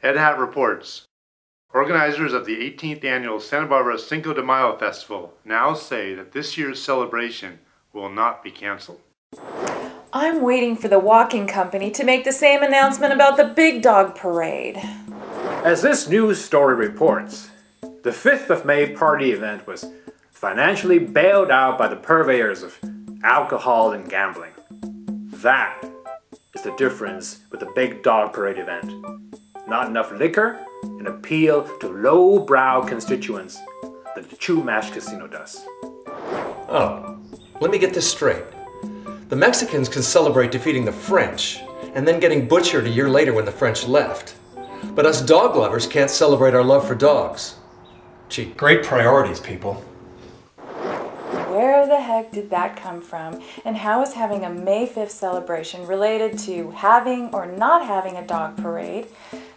Ed Hat reports. Organizers of the 18th annual Santa Barbara Cinco de Mayo Festival now say that this year's celebration will not be canceled. I'm waiting for the walking company to make the same announcement about the Big Dog Parade. As this news story reports, the 5th of May party event was financially bailed out by the purveyors of alcohol and gambling. That is the difference with the Big Dog Parade event. Not enough liquor, an appeal to low-brow constituents that the Chumash Casino does. Oh, let me get this straight. The Mexicans can celebrate defeating the French and then getting butchered a year later when the French left. But us dog lovers can't celebrate our love for dogs. Gee, great priorities, people. Where the heck did that come from? And how is having a May 5th celebration related to having or not having a dog parade?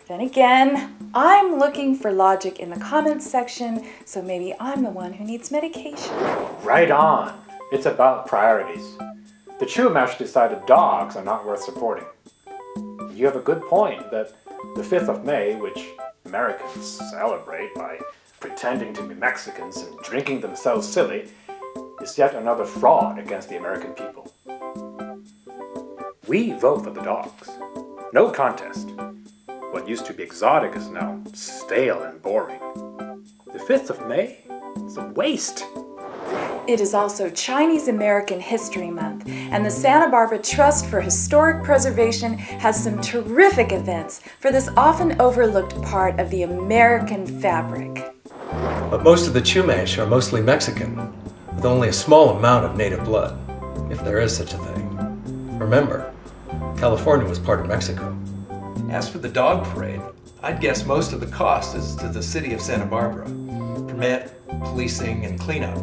Then again, I'm looking for logic in the comments section, so maybe I'm the one who needs medication. Right on. It's about priorities. The Chumash decided dogs are not worth supporting. You have a good point that the 5th of May, which Americans celebrate by pretending to be Mexicans and drinking themselves silly, is yet another fraud against the American people. We vote for the dogs. No contest. What used to be exotic is now stale and boring. The 5th of May is a waste. It is also Chinese American History Month, and the Santa Barbara Trust for Historic Preservation has some terrific events for this often overlooked part of the American fabric. But most of the Chumash are mostly Mexican, with only a small amount of native blood, if there is such a thing. Remember, California was part of Mexico. As for the dog parade, I'd guess most of the cost is to the city of Santa Barbara. Permit, policing, and cleanup.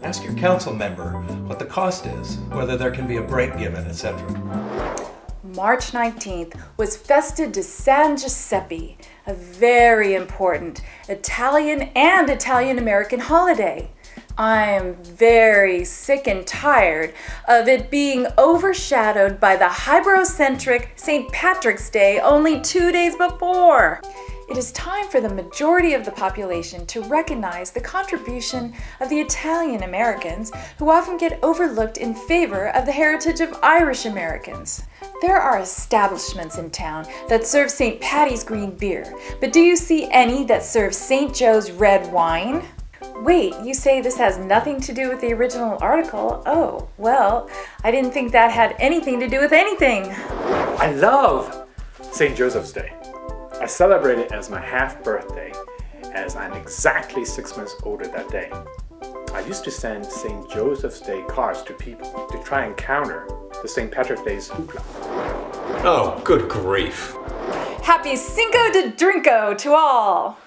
Ask your council member what the cost is, whether there can be a break given, etc. March 19th was Festa di San Giuseppe, a very important Italian and Italian-American holiday. I'm very sick and tired of it being overshadowed by the hyperocentric St. Patrick's Day only 2 days before. It is time for the majority of the population to recognize the contribution of the Italian Americans, who often get overlooked in favor of the heritage of Irish Americans. There are establishments in town that serve St. Patty's green beer, but do you see any that serve St. Joe's red wine? Wait, you say this has nothing to do with the original article? Oh, well, I didn't think that had anything to do with anything. I love St. Joseph's Day. I celebrate it as my half-birthday, as I'm exactly 6 months older that day. I used to send St. Joseph's Day cards to people to try and counter the St. Patrick's Day's hoopla. Oh, good grief. Happy Cinco de Drinko to all!